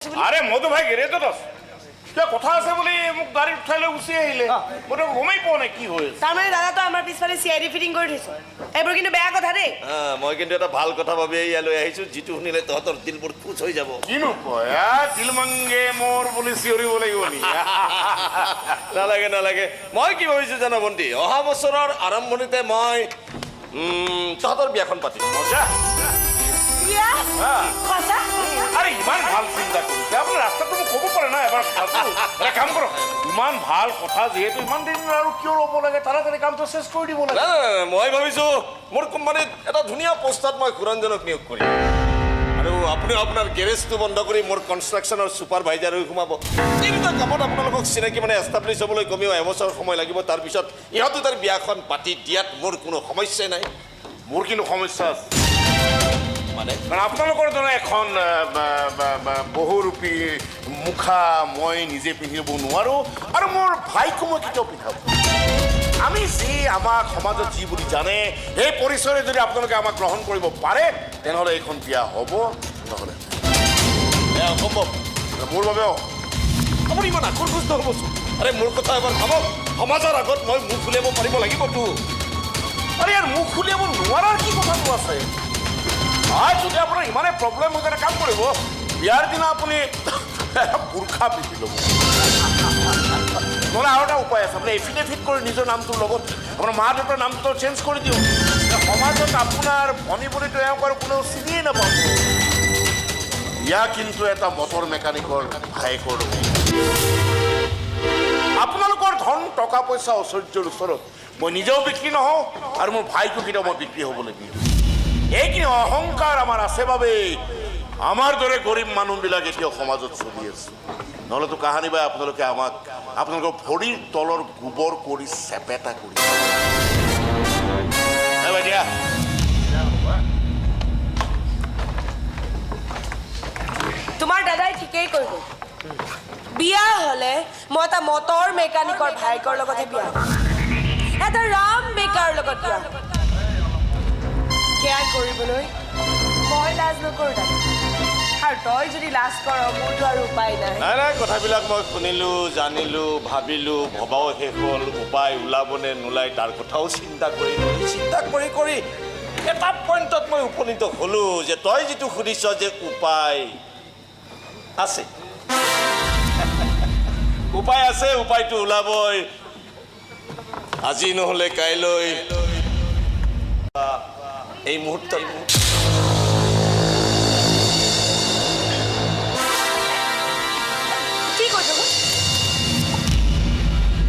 আরে মধু ভাই গেরেজত আছে কিবা কথা আছে বলে মোক গাড়ী উঠাই লৈ গুচি আহিলে মই তো গমেই পোৱা নাই কি হৈছে তাৰমানে দাদা তো আমাৰ পিছফালে চিআইডি ফিটিং কৰি থৈছ এইবোৰ কিন্তু বেয়া কথা দেই মই কিন্তু এটা ভাল কথা ভাবি ইয়ালৈ আহিছো যিটো শুনিলে তহঁতৰ দিলবোৰ খুচ হৈ যাব কিনো কয় দিলমংগে মোৰ বুলি চিঞৰিব লাগিব নি নালাগে নালাগে মই কি ভাবিছো জানো ভণ্টি অহা বছৰৰ আৰম্ভণিতে মই তহঁতৰ বিয়াখন পাতিম মজা বিয়া সঁচা আৰে ইমান ভাল চিন্তা কৰিছে আপুনি ৰাস্তাটো মোক ক'ব পাৰে না এবাৰ এটা কাম কৰক ইমান ভাল কথা যিহেতু ইমান দিন আৰু কিয় ৰ'ব লাগে তাড়াতাড়ি কামটো চেছ কৰি দিব লাগে মই ভাবিছো মোৰ কোম্পানীত এটা ধুনীয়া পোষ্টত মই খুৰঞ্জনক নিয়োগ কৰিম আৰু আপুনি আপোনাৰ গেৰেজটো বন্ধ কৰি মোৰ কনষ্ট্ৰাকশ্যনৰ ছুপাৰভাইজাৰ হৈ সোমাব তিনিটা কামত আপোনালোকক চিনাকি মানে এষ্টাব্লিছ হ'বলৈ কমেও এবছৰ সময় লাগিব তাৰপিছত ইহঁতে তাৰ বিয়াখন পাতি দিয়াত মোৰ কোনো সমস্যাই নাই মোৰ কিন্তু সমস্যা আছে মানে কাৰণ আপোনালোকৰ দৰে এখন বহুৰূপী মুখা মই নিজে পিন্ধিব নোৱাৰো আৰু মোৰ ভাইকো মই কেতিয়াও পিন্ধাব আমি যি আমাক সমাজত যি বুলি জানে সেই পৰিচয়ে যদি আপোনালোকে আমাক গ্ৰহণ কৰিব পাৰে তেনেহ'লে এইখন বিয়া হ'ব নহ'লে অসম্ভৱ মোৰ বাবেও আপুনি ইমান আকৰ্ষিত হ'বচোন আৰে মোৰ কথা এবাৰ ভাবক সমাজৰ আগত মই মুখ উলিয়াব পাৰিব লাগিবতো আৰে ইয়াৰ মুখ উলিয়াব নোৱাৰাৰ কি কথাটো আছে যদি আপোনাৰ ইমানে প্ৰব্লেম হৈ কাম কৰিব বিয়াৰ দিনা আপুনি বুৰ্খা পিন্ধি ল'ব নহ'লে আৰু এটা উপায় আছে আপুনি এফিডেভিট কৰি নিজৰ নামটোৰ লগত আপোনাৰ মা দেউতাৰ নামটো চেঞ্জ কৰি দিয়ক সমাজত আপোনাৰ ভনী বুলি তেওঁক আৰু কোনেও চিনিয়েই নাপাব ইয়া কিন্তু এটা মটৰ মেকানিকৰ ভায়েকৰ আপোনালোকৰ ধন টকা পইচা ঐশ্বৰ্যৰ ওচৰত মই নিজেও বিক্ৰী নহওঁ আৰু মোৰ ভাইকো কেতিয়াও মই বিক্ৰী হ'বলৈ দিওঁ এইখিনি অহংকাৰ আমাৰ আছে বাবে আমাৰ দৰে গৰীব মানুহবিলাক এতিয়াও সমাজত চলি আছে নহ'লেতো কাহানী বাই আপোনালোকে আমাক আপোনালোকৰ ভৰিৰ তলৰ গোবৰ কৰি চেপেটা কৰি দিয়া তোমাৰ দাদাই ঠিকেই কৰিব বিয়া হ'লে মই এটা মটৰ মেকানিকৰ ভাইকৰ লগতহে বিয়া এটা ৰাম বেকাৰ লগত বিয়া কেয়াৰ কৰিবলৈ মই লাজ নকৰোঁ দাদা আৰু তই যদি লাজ কৰ মোৰতো আৰু উপায় নাই নাই নাই কথাবিলাক মই শুনিলোঁ জানিলোঁ ভাবিলোঁ ভবাও শেষ হ'ল উপায় ওলাবনে নোলায় তাৰ কথাও চিন্তা কৰিলোঁ চিন্তা কৰি কৰি এটা পইণ্টত মই উপনীত হ'লোঁ যে তই যিটো সুধিছ যে উপায় আছে উপায় আছে উপায়টো ওলাবই আজি নহ'লে কাইলৈ এই মুহূৰ্তত